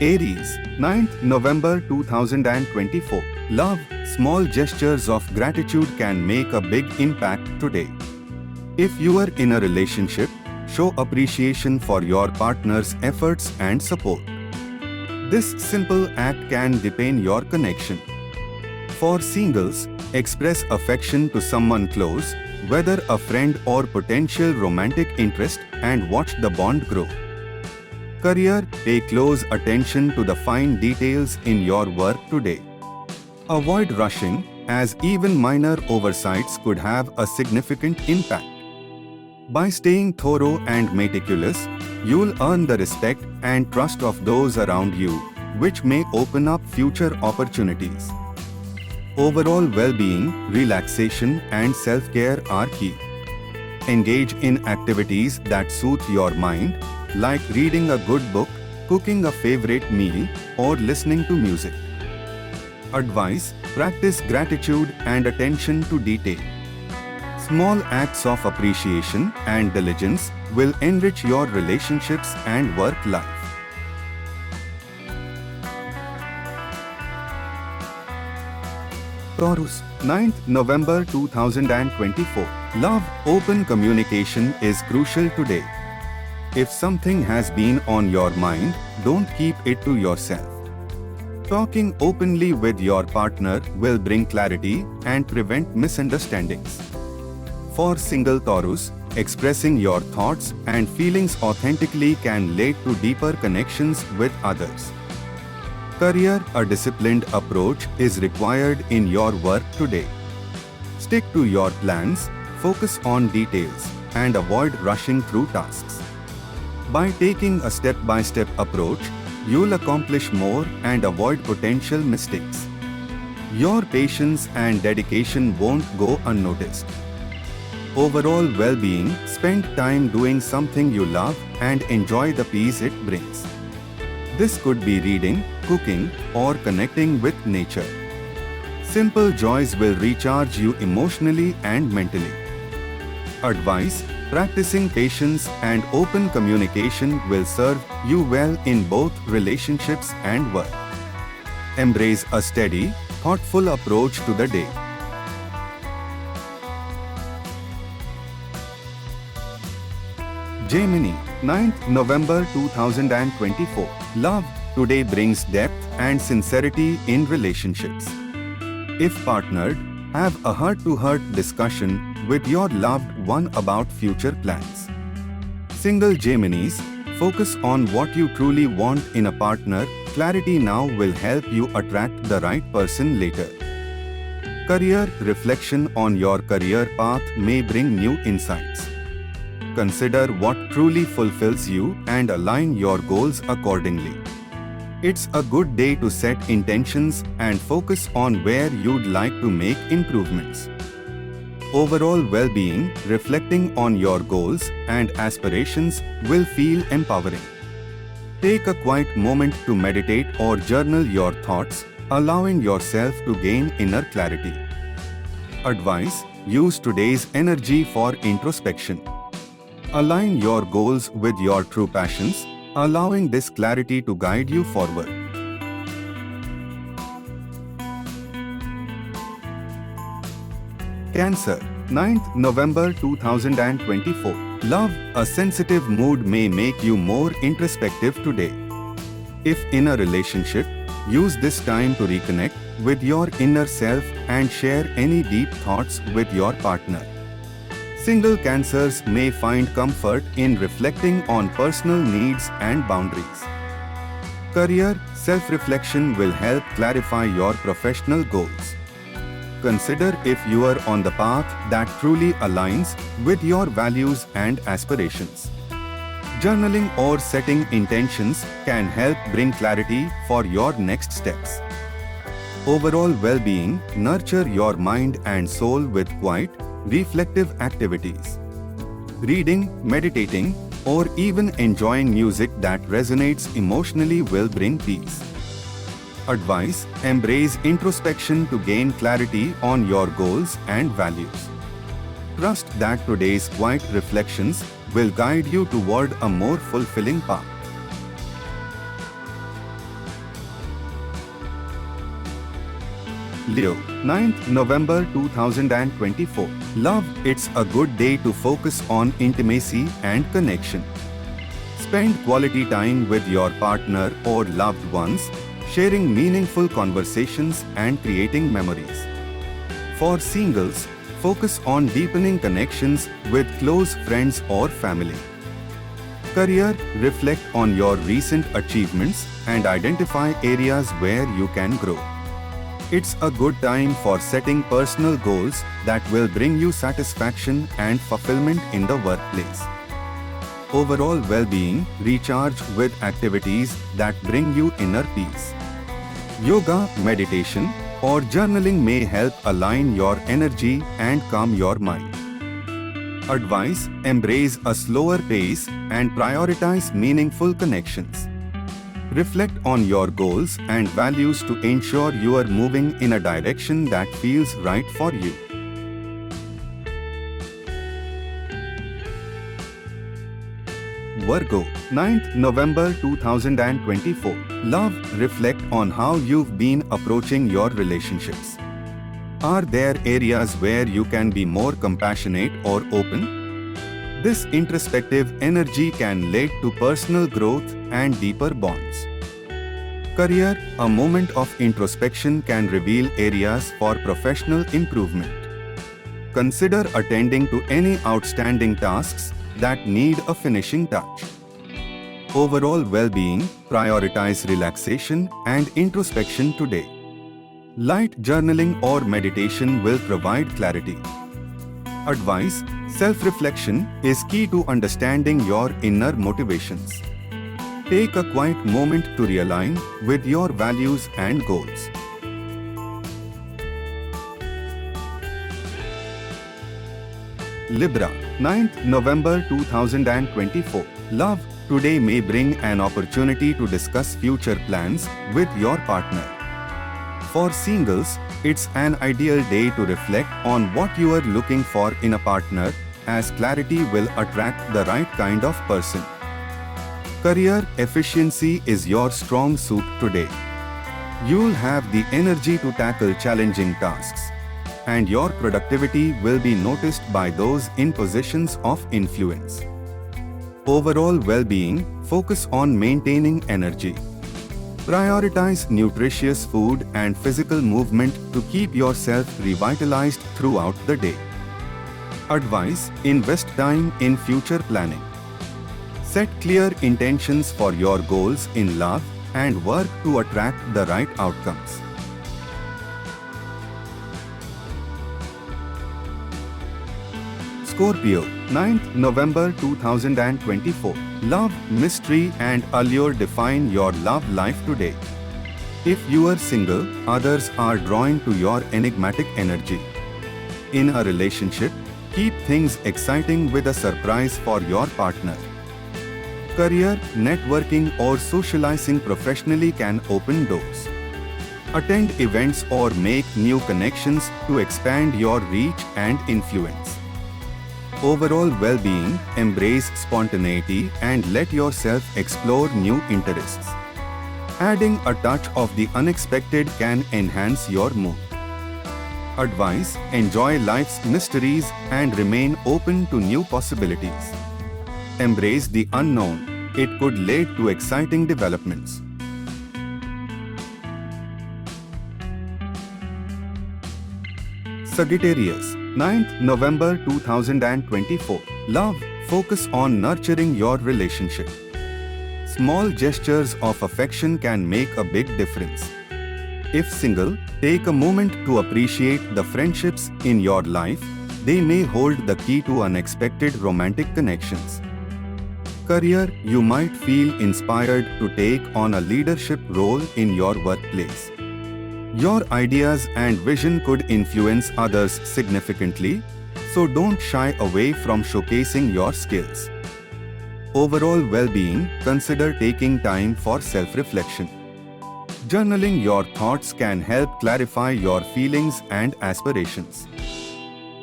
Aries, 9th November 2024. Love, small gestures of gratitude can make a big impact today. If you are in a relationship, show appreciation for your partner's efforts and support. This simple act can deepen your connection. For singles, express affection to someone close, whether a friend or potential romantic interest, and watch the bond grow. Career, pay close attention to the fine details in your work today. Avoid rushing, as even minor oversights could have a significant impact. By staying thorough and meticulous, you'll earn the respect and trust of those around you, which may open up future opportunities. Overall well-being, relaxation, and self-care are key. Engage in activities that soothe your mind, like reading a good book, cooking a favorite meal, or listening to music. Advice: practice gratitude and attention to detail. Small acts of appreciation and diligence will enrich your relationships and work life. Taurus, 9th November 2024. Love, open communication is crucial today. If something has been on your mind, don't keep it to yourself. Talking openly with your partner will bring clarity and prevent misunderstandings. For single Taurus, expressing your thoughts and feelings authentically can lead to deeper connections with others. Career, a disciplined approach is required in your work today. Stick to your plans, focus on details, and avoid rushing through tasks. By taking a step-by-step approach, you'll accomplish more and avoid potential mistakes. Your patience and dedication won't go unnoticed. Overall well-being, spend time doing something you love and enjoy the peace it brings. This could be reading, cooking, or connecting with nature. Simple joys will recharge you emotionally and mentally. Advice: practicing patience and open communication will serve you well in both relationships and work. Embrace a steady, thoughtful approach to the day. Gemini, 9th November 2024. Love, today brings depth and sincerity in relationships. If partnered, have a heart-to-heart discussion with your loved one about future plans. Single Geminis, focus on what you truly want in a partner. Clarity now will help you attract the right person later. Career, reflection on your career path may bring new insights. Consider what truly fulfills you and align your goals accordingly. It's a good day to set intentions and focus on where you'd like to make improvements. Overall well-being, reflecting on your goals and aspirations will feel empowering. Take a quiet moment to meditate or journal your thoughts, allowing yourself to gain inner clarity. Advice: use today's energy for introspection. Align your goals with your true passions, allowing this clarity to guide you forward. Cancer, 9th November 2024. Love, a sensitive mood may make you more introspective today. If in a relationship, use this time to reconnect with your inner self and share any deep thoughts with your partner. Single Cancers may find comfort in reflecting on personal needs and boundaries. Career, self-reflection will help clarify your professional goals. Consider if you are on the path that truly aligns with your values and aspirations. Journaling or setting intentions can help bring clarity for your next steps. Overall well-being, nurture your mind and soul with quiet, reflective activities. Reading, meditating, or even enjoying music that resonates emotionally will bring peace. Advice: embrace introspection to gain clarity on your goals and values. Trust that today's quiet reflections will guide you toward a more fulfilling path. Leo, 9th November 2024. Love, it's a good day to focus on intimacy and connection. Spend quality time with your partner or loved ones, sharing meaningful conversations and creating memories. For singles, focus on deepening connections with close friends or family. Career, reflect on your recent achievements and identify areas where you can grow. It's a good time for setting personal goals that will bring you satisfaction and fulfillment in the workplace. Overall well-being, recharge with activities that bring you inner peace. Yoga, meditation, or journaling may help align your energy and calm your mind. Advice: embrace a slower pace and prioritize meaningful connections. Reflect on your goals and values to ensure you are moving in a direction that feels right for you. Virgo, 9th November 2024. Love, reflect on how you've been approaching your relationships. Are there areas where you can be more compassionate or open? This introspective energy can lead to personal growth and deeper bonds. Career, a moment of introspection can reveal areas for professional improvement. Consider attending to any outstanding tasks that need a finishing touch. Overall well-being, prioritize relaxation and introspection today. Light journaling or meditation will provide clarity. Advice: self-reflection is key to understanding your inner motivations. Take a quiet moment to realign with your values and goals. Libra, 9th November 2024. Love, today may bring an opportunity to discuss future plans with your partner. For singles, it's an ideal day to reflect on what you are looking for in a partner, as clarity will attract the right kind of person. Career, efficiency is your strong suit today. You'll have the energy to tackle challenging tasks, and your productivity will be noticed by those in positions of influence. Overall well-being, focus on maintaining energy. Prioritize nutritious food and physical movement to keep yourself revitalized throughout the day. Advice: invest time in future planning. Set clear intentions for your goals in love and work to attract the right outcomes. Scorpio, 9th November 2024. Love, mystery and allure define your love life today. If you are single, others are drawn to your enigmatic energy. In a relationship, keep things exciting with a surprise for your partner. Career, networking or socializing professionally can open doors. Attend events or make new connections to expand your reach and influence. Overall well-being, embrace spontaneity and let yourself explore new interests. Adding a touch of the unexpected can enhance your mood. Advice: enjoy life's mysteries and remain open to new possibilities. Embrace the unknown. It could lead to exciting developments. Sagittarius, 9th November 2024. Love, focus on nurturing your relationship. Small gestures of affection can make a big difference. If single, take a moment to appreciate the friendships in your life. They may hold the key to unexpected romantic connections. Career, you might feel inspired to take on a leadership role in your workplace. Your ideas and vision could influence others significantly, so don't shy away from showcasing your skills. Overall well-being, consider taking time for self-reflection. Journaling your thoughts can help clarify your feelings and aspirations.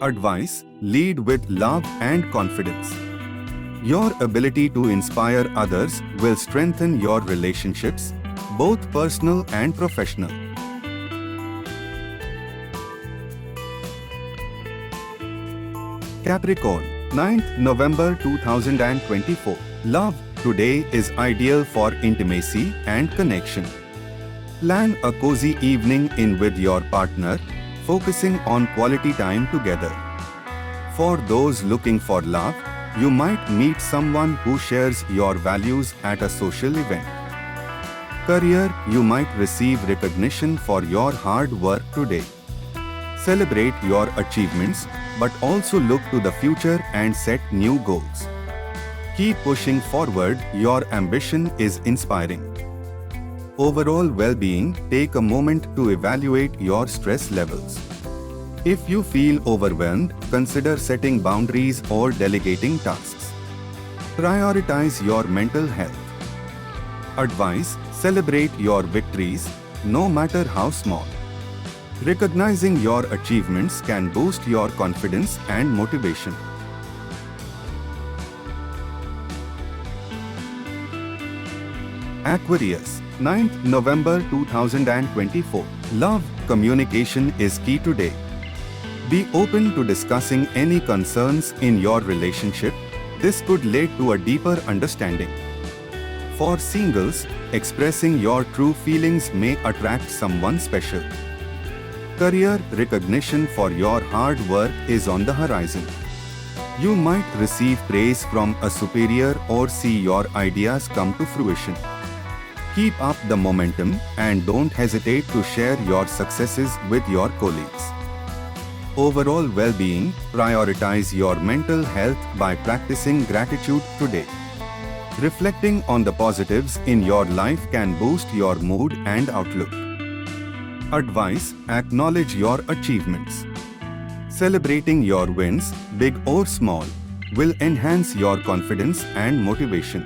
Advice: lead with love and confidence. Your ability to inspire others will strengthen your relationships, both personal and professional. Capricorn, 9th November 2024. Love, today is ideal for intimacy and connection. Plan a cozy evening in with your partner, focusing on quality time together. For those looking for love, you might meet someone who shares your values at a social event. Career, you might receive recognition for your hard work today. Celebrate your achievements, but also look to the future and set new goals. Keep pushing forward, your ambition is inspiring. Overall well-being, take a moment to evaluate your stress levels. If you feel overwhelmed, consider setting boundaries or delegating tasks. Prioritize your mental health. Advice: celebrate your victories, no matter how small. Recognizing your achievements can boost your confidence and motivation. Aquarius, 9th November 2024. Love, communication is key today. Be open to discussing any concerns in your relationship. This could lead to a deeper understanding. For singles, expressing your true feelings may attract someone special. Career, recognition for your hard work is on the horizon. You might receive praise from a superior or see your ideas come to fruition. Keep up the momentum and don't hesitate to share your successes with your colleagues. Overall well-being, prioritize your mental health by practicing gratitude today. Reflecting on the positives in your life can boost your mood and outlook. Advice: acknowledge your achievements. Celebrating your wins, big or small, will enhance your confidence and motivation.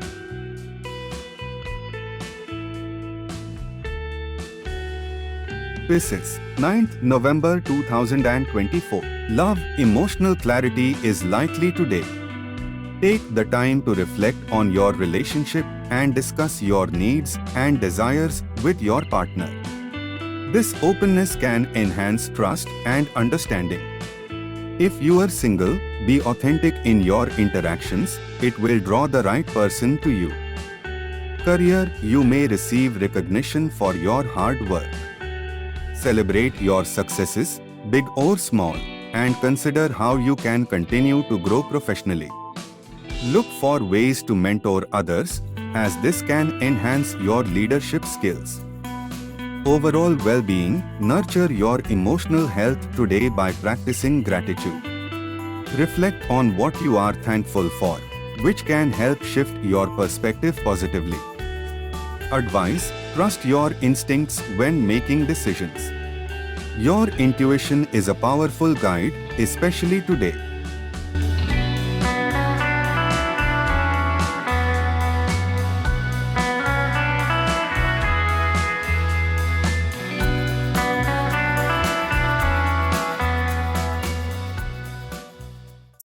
Pisces, 9th November 2024. Love, emotional clarity is likely today. Take the time to reflect on your relationship and discuss your needs and desires with your partner. This openness can enhance trust and understanding. If you are single, be authentic in your interactions, it will draw the right person to you. Career, you may receive recognition for your hard work. Celebrate your successes, big or small, and consider how you can continue to grow professionally. Look for ways to mentor others, as this can enhance your leadership skills. Overall well-being, nurture your emotional health today by practicing gratitude. Reflect on what you are thankful for, which can help shift your perspective positively. Advice: trust your instincts when making decisions. Your intuition is a powerful guide, especially today.